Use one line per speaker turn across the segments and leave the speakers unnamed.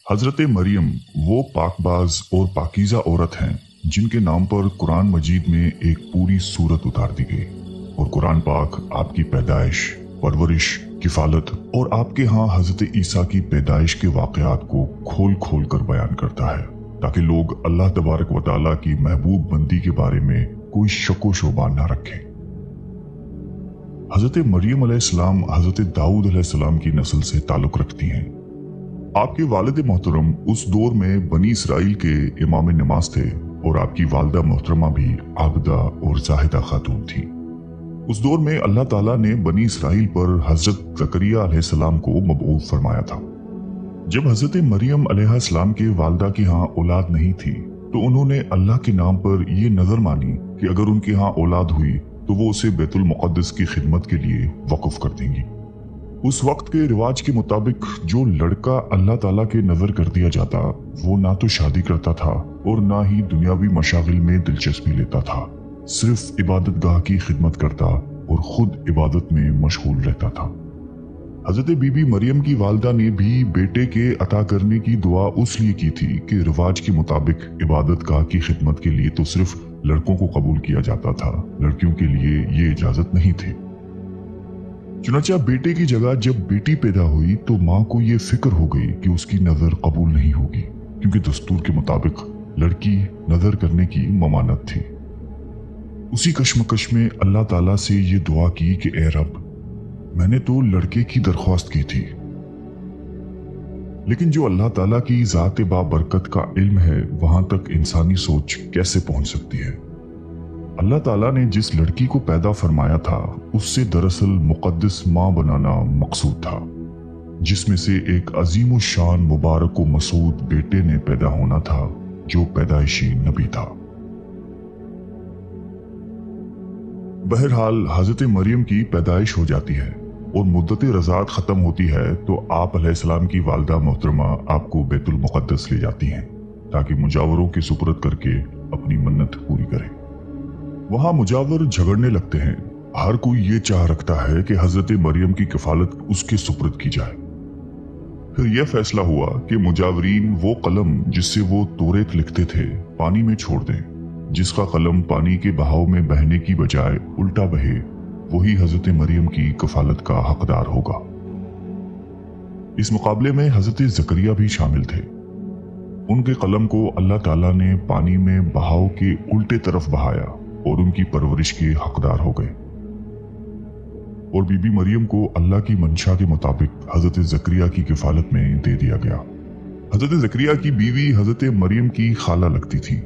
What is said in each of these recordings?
हजरत मरियम वो पाकबाज और पाकीज़ा औरत हैं जिनके नाम पर कुरान मजीद में एक पूरी सूरत उतार दी गई। और कुरान पाक आपकी पैदाइश, परवरिश, किफालत और आपके यहाँ हजरत ईसा की पैदाइश के वाकयात को खोल खोल कर बयान करता है ताकि लोग अल्लाह तबारक व तआला की महबूब बंदी के बारे में कोई शको शोबा न रखें। हजरत मरियम अलैहिस्सलाम हजरत दाऊद अलैहिस्सलाम की नस्ल से ताल्लुक रखती हैं। आपके वालिद मोहतरम उस दौर में बनी इसराइल के इमाम नमाज थे और आपकी वालदा मोहतरमा भी आबिदा और जाहिदा खातून थी। उस दौर में अल्लाह ताला ने बनी इसराइल पर हजरत ज़करिया अलैहिस्सलाम को मबऊस फरमाया था। जब हजरत मरियम अलैहिस्सलाम के वालदा के यहाँ औलाद नहीं थी तो उन्होंने अल्लाह के नाम पर यह नजर मानी कि अगर उनके यहाँ औलाद हुई तो वो उसे बैतुल मुक़द्दस की खिदमत के लिए वक़्फ कर देंगी। उस वक्त के रिवाज के मुताबिक जो लड़का अल्लाह ताला के नजर कर दिया जाता वो ना तो शादी करता था और ना ही दुनियावी मशागिल में दिलचस्पी लेता था, सिर्फ इबादत गाह की खिदमत करता और खुद इबादत में मशगूल रहता था। हजरत बीबी मरियम की वालदा ने भी बेटे के अता करने की दुआ उसलिए की थी कि रिवाज के मुताबिक इबादत गाह की खिदमत के लिए तो सिर्फ लड़कों को कबूल किया जाता था, लड़कियों के लिए ये इजाजत नहीं थी। चुनांचे बेटे की जगह जब बेटी पैदा हुई तो माँ को ये फिक्र हो गई कि उसकी नजर कबूल नहीं होगी, क्योंकि दस्तूर के मुताबिक लड़की नजर करने की ममानत थी। उसी कश्मकश में अल्लाह ताला से ये दुआ की कि ए रब, मैंने तो लड़के की दरख्वास्त की थी, लेकिन जो अल्लाह ताला की ज़ात बाबरकत का इल्म है वहां तक इंसानी सोच कैसे पहुंच सकती है। अल्लाह ताला ने जिस लड़की को पैदा फरमाया था उससे दरअसल मुक़द्दस माँ बनाना मकसूद था, जिसमें से एक अजीम शान मुबारक व मसूद बेटे ने पैदा होना था जो पैदाइशी नबी था। बहरहाल हजरत मरियम की पैदाइश हो जाती है और मुद्दत रज़ात खत्म होती है तो आप अलैहिस्सलाम की वालदा मोहतरमा आपको बैतुल मुक़द्दस ले जाती हैं ताकि मुजावरों के सुपुर्द करके अपनी मन्नत पूरी करें। वहां मुजावर झगड़ने लगते हैं। हर कोई ये चाह रखता है कि हजरत मरियम की कफालत उसके सुपुर्द की जाए। फिर यह फैसला हुआ कि मुजावरीन वो कलम जिससे वो तौरेत लिखते थे पानी में छोड़ दें। जिसका कलम पानी के बहाव में बहने की बजाय उल्टा बहे वही हजरत मरियम की कफालत का हकदार होगा। इस मुकाबले में हजरत ज़करिया भी शामिल थे। उनके कलम को अल्लाह ताला ने पानी में बहाव के उल्टे तरफ बहाया और उनकी परवरिश के हकदार हो गए। और बीबी मरियम को अल्लाह की मंशा के मुताबिक हजरत ज़करिया की किफालत में दे दिया गया। हजरत ज़करिया की बीवी हजरत मरियम की खाला लगती थी,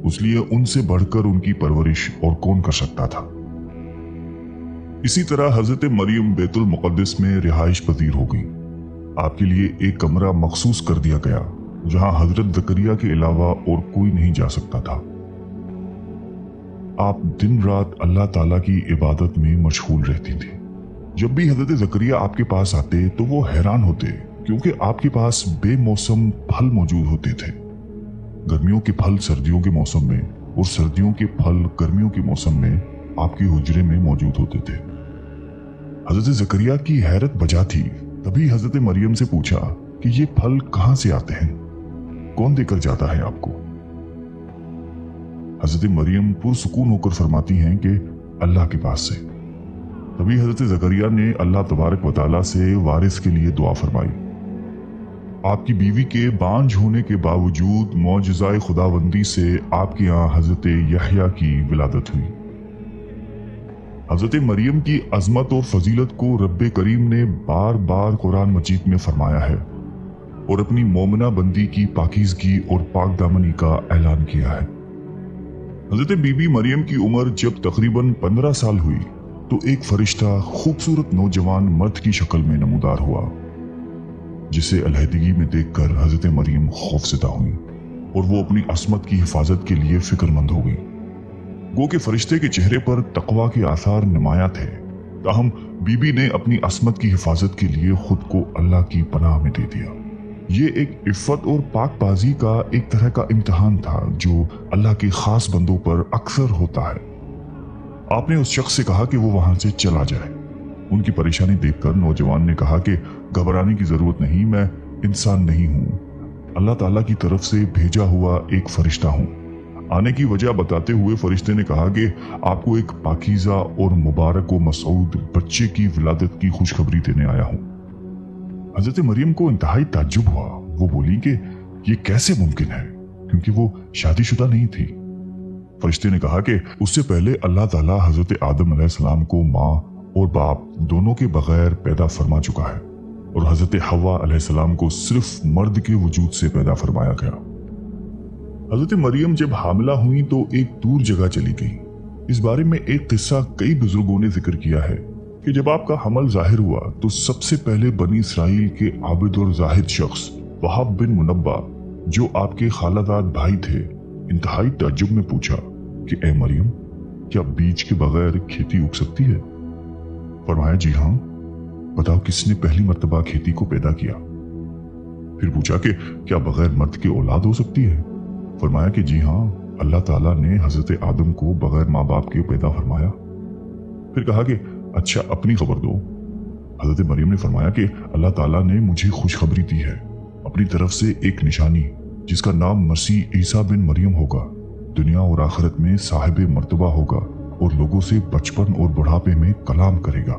इसलिए उनसे बढ़कर उनकी परवरिश और कौन कर सकता था। इसी तरह हजरत मरियम बैतुल मुक़द्दस में रिहाइश पजीर हो गई। आपके लिए एक कमरा मखसूस कर दिया गया जहां हजरत ज़करिया के अलावा और कोई नहीं जा सकता था। आप दिन रात अल्लाह ताला की इबादत में मशगूल रहती थी। जब भी हजरत ज़करिया आपके पास आते तो वो हैरान होते क्योंकि आपके पास बेमौसम फल मौजूद होते थे। गर्मियों के फल सर्दियों के मौसम में और सर्दियों के फल गर्मियों के मौसम में आपके हुजरे में मौजूद होते थे। हजरत ज़करिया की हैरत बजा थी। तभी हजरत मरियम से पूछा कि ये फल कहां से आते हैं, कौन देकर जाता है आपको। हजरत मरियम पुरसुकून होकर फरमाती हैं कि अल्लाह के पास से। तभी हजरत ज़करिया ने अल्लाह तबारक व तआला से वारिस के लिए दुआ फरमाई। आपकी बीवी के बांझ होने के बावजूद मौजज़ाए खुदाबंदी से आपके यहाँ हजरत यहया की विलादत हुई। हजरत मरियम की अजमत और फजीलत को रब्बे करीम ने बार बार कुरान मजीद में फरमाया है और अपनी मोमिना बंदी की पाकीज़गी और पाक दामनी का ऐलान किया है। हजरत बीबी मरियम की उम्र जब तकरीबन 15 साल हुई तो एक फरिश्ता खूबसूरत नौजवान मर्द की शक्ल में नमूदार हुआ, जिसे अलहदगी में देखकर हजरत मरियम खौफज़दा हुई और वो अपनी असमत की हिफाजत के लिए फिक्रमंद हो गई। गो के फरिश्ते के चेहरे पर तकवा के आसार नुमाया थे, ताहम बीबी ने अपनी असमत की हिफाजत के लिए खुद को अल्लाह की पनाह में दे दिया। ये एक इफ़्फ़त और पाकबाजी का एक तरह का इम्तिहान था जो अल्लाह के खास बंदों पर अक्सर होता है। आपने उस शख्स से कहा कि वो वहां से चला जाए। उनकी परेशानी देखकर नौजवान ने कहा कि घबराने की जरूरत नहीं, मैं इंसान नहीं हूं, अल्लाह ताला की तरफ से भेजा हुआ एक फरिश्ता हूँ। आने की वजह बताते हुए फरिश्ते ने कहा कि आपको एक पाकीज़ा और मुबारक व मसूद बच्चे की विलादत की खुशखबरी देने आया हूँ। हजरत मरियम को इंतहाई ताज्जुब हुआ। वो बोली कि ये कैसे मुमकिन है, क्योंकि वो शादीशुदा नहीं थी। फरिश्ते ने कहा कि उससे पहले अल्लाह ताला हजरत आदम अलैहिस्सलाम को माँ और बाप दोनों के बगैर पैदा फरमा चुका है और हजरत हवा अलैहिस्सलाम को सिर्फ मर्द के वजूद से पैदा फरमाया गया। हजरत मरियम जब हामिला हुई तो एक दूर जगह चली गई। इस बारे में एक किस्सा कई बुजुर्गों ने जिक्र किया है कि जब आपका हमल जाहिर हुआ तो सबसे पहले बनी इसराइल के आबिद और जाहिद शख्स वहाब बिन मुनब्बा, जो आपके खालादाद भाई थे, इंतहाई ताज्जुब में पूछा कि ए मरियम, क्या बीज के बगैर खेती उग सकती है? फरमाया, जी हाँ, बताओ किसने पहली मर्तबा खेती को पैदा किया? फिर पूछा कि क्या बगैर मर्द के औलाद हो सकती है? फरमाया कि जी हाँ, अल्लाह ताला ने हजरत आदम को बगैर माँ बाप के पैदा फरमाया। फिर कहा कि अच्छा अपनी खबर दो। हजरत मरियम ने फरमाया कि अल्लाह ताला ने मुझे खुशखबरी दी है अपनी तरफ से एक निशानी, जिसका नाम मसीह ईसा बिन मरियम होगा, दुनिया और आखिरत में साहिब मर्तबा होगा और लोगों से बचपन और बुढ़ापे में कलाम करेगा।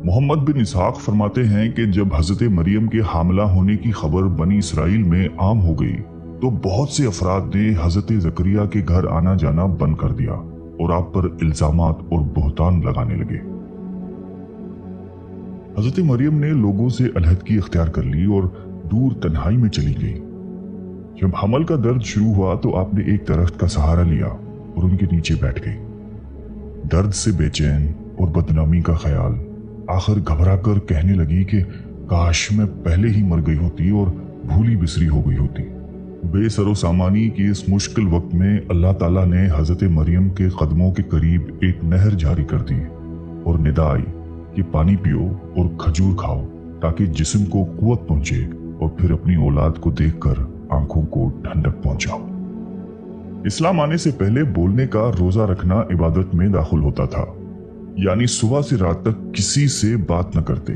मोहम्मद बिन इसहाक फरमाते हैं कि जब हजरत मरियम के हामिला होने की खबर बनी इसराइल में आम हो गई तो बहुत से अफराद ने हजरत जकरिया के घर आना जाना बंद कर दिया और आप पर इल्जामात और बुहतान लगाने लगे। हजरत मरियम ने लोगों से अलहदगी इख्तियार कर ली और दूर तन्हाई में चली गई। जब हमल का दर्द शुरू हुआ तो आपने एक दरख्त का सहारा लिया और उनके नीचे बैठ गई। दर्द से बेचैन और बदनामी का ख्याल आखिर घबरा कर कहने लगी कि काश मैं पहले ही मर गई होती और भूली बिसरी हो गई होती। बेसरो सामानी की इस मुश्किल वक्त में अल्लाह ताला ने हजरत मरियम के कदमों के करीब एक नहर जारी कर दी और निदा आई कि पानी पियो और खजूर खाओ ताकि जिस्म को कुव्वत पहुंचे और फिर अपनी औलाद को देखकर आंखों को ठंडक पहुंचाओ। इस्लाम आने से पहले बोलने का रोजा रखना इबादत में दाखिल होता था, यानी सुबह से रात तक किसी से बात न करते।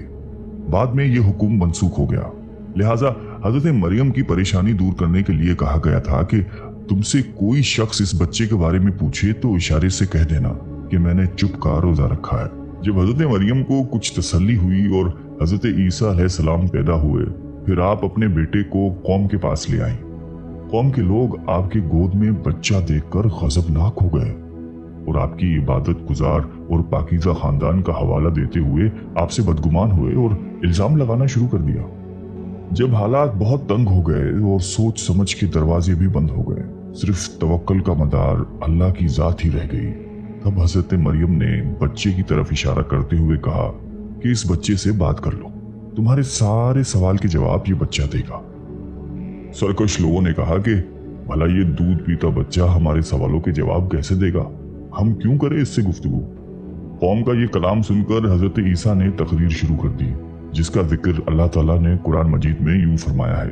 बाद में यह हुक्म मनसूख हो गया, लिहाजा हजरत मरियम की परेशानी दूर करने के लिए कहा गया था कि तुमसे कोई शख्स इस बच्चे के बारे में पूछे तो इशारे से कह देना कि मैंने चुप का रोजा रखा है। जब हजरत मरियम को कुछ तसल्ली हुई और हजरत ईसा अलैहिस्सलाम पैदा हुए, फिर आप अपने बेटे को कौम के पास ले आईं। कौम के लोग आपके गोद में बच्चा देखकर गजबनाक हो गए और आपकी इबादत गुजार और पाकीज़ा खानदान का हवाला देते हुए आपसे बदगुमान हुए और इल्जाम लगाना शुरू कर दिया। जब हालात बहुत तंग हो गए और सोच समझ के दरवाजे भी बंद हो गए, सिर्फ तवक्कल का मदार अल्लाह की जात ही रह गई, तब हजरत मरियम ने बच्चे की तरफ इशारा करते हुए कहा कि इस बच्चे से बात कर लो, तुम्हारे सारे सवाल के जवाब ये बच्चा देगा। सरकश लोगों ने कहा कि भला ये दूध पीता बच्चा हमारे सवालों के जवाब कैसे देगा, हम क्यों करें इससे गुफ्तगू। कौम का ये कलाम सुनकर हजरत ईसा ने तकरीर शुरू कर दी, जिसका जिक्र अल्लाह ताला ने कुरान मजीद में यूं फरमाया है।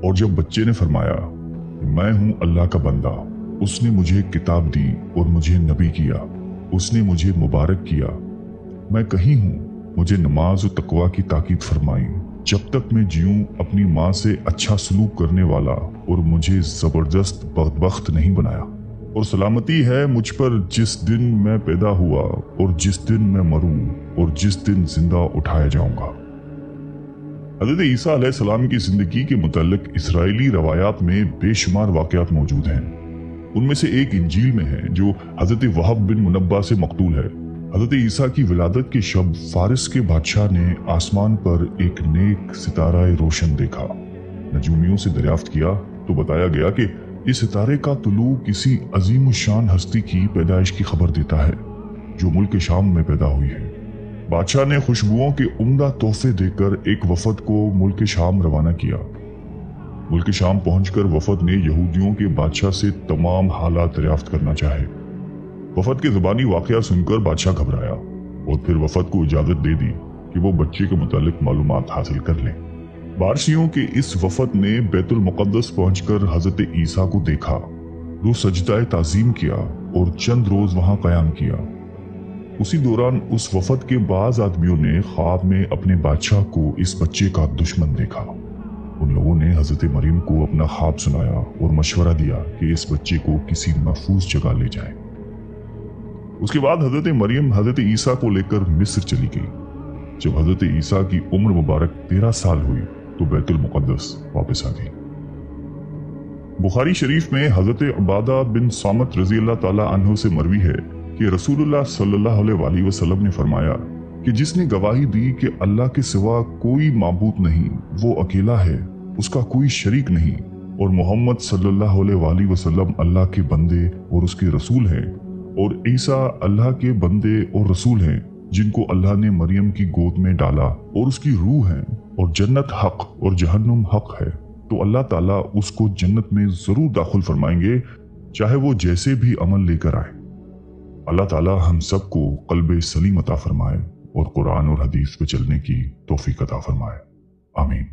और जब बच्चे ने फरमाया, मैं हूं अल्लाह का बंदा, उसने मुझे किताब दी और मुझे नबी किया, उसने मुझे मुबारक किया, मैं कहीं हूं, मुझे नमाज और तकवा की ताकीद फरमाई, जब तक मैं जीऊं अपनी माँ से अच्छा सलूक करने वाला और मुझे जबरदस्त बदबख्त नहीं बनाया। और सलामती है मुझ पर जिस दिन मैं पैदा हुआ और जिस दिन मैं मरूं और जिस दिन जिंदा उठाया जाऊंगा। हज़रत ईसा अलैहिस्सलाम की जिंदगी के मुताल्लिक इसराइली रवायात में बेशुमार वाक़यात मौजूद हैं। उनमें से एक इंजील में है जो हज़रत वहब बिन मुनब्बा से मक़तूल है। हज़रत ईसा की विलादत के शब फारिस के बादशाह ने आसमान पर एक नेक सितारा रोशन देखा। नजूमियों से दरियाफ्त किया तो बताया गया कि इस सितारे का तुलू किसी अजीम शान हस्ती की पैदाइश की खबर देता है जो मुल्क शाम में पैदा हुई है। बादशाह ने खुशबुओं के उम्दा तोहफे देकर एक वफद को मुल्क शाम रवाना किया। मुल्क शाम पहुंचकर वफद ने यहूदियों के बादशाह से तमाम हालात दरियाफ्त करना चाहे। वफद के ज़बानी वाक़या सुनकर बादशाह घबराया और फिर वफद को इजाज़त दे दी कि वो बच्चे के मुतालिक मालूमात हासिल कर लें। बारसियों के इस वफद ने बैतुल मुक़द्दस पहुंचकर हज़रत ईसा को देखा, वो सजदाए ताज़ीम किया और चंद रोज़ वहाँ क़याम किया। उसी दौरान उस वफद के बाज़ आदमियों ने ख्वाब में अपने बादशाह को इस बच्चे का दुश्मन देखा। उन लोगों ने हजरत मरियम को अपना ख्वाब सुनाया और मशवरा दिया कि इस बच्चे को किसी महफूज जगह ले जाएं। उसके बाद हजरत मरियम हजरत ईसा को लेकर मिस्र चली गई। जब हजरत ईसा की उम्र मुबारक 13 साल हुई तो बैतुल मुक़द्दस वापस आ गई। बुखारी शरीफ में हजरत उबादा बिन सामत रजी अल्लाह ताला अन्हु से मरवी है कि रसूलुल्लाह सल्लल्लाहु अलैहि वसल्लम ने फरमाया कि जिसने गवाही दी कि अल्लाह के सिवा कोई माबूद नहीं, वो अकेला है, उसका कोई शरीक नहीं, और मोहम्मद सल्लल्लाहु अलैहि वसल्लम अल्लाह के बंदे और उसके रसूल हैं, और ईसा अल्लाह के बंदे और रसूल हैं, जिनको अल्लाह ने मरियम की गोद में डाला और उसकी रूह है, और जन्नत हक और जहन्नुम हक है, तो अल्लाह ताला उसको जन्नत में जरूर दाखिल फरमाएंगे, चाहे वो जैसे भी अमल लेकर आए। अल्लाह ताला हम सबको क़ल्ब सलीम अता फरमाए और कुरान और हदीस पे चलने की तौफीक अता फरमाए। आमीन।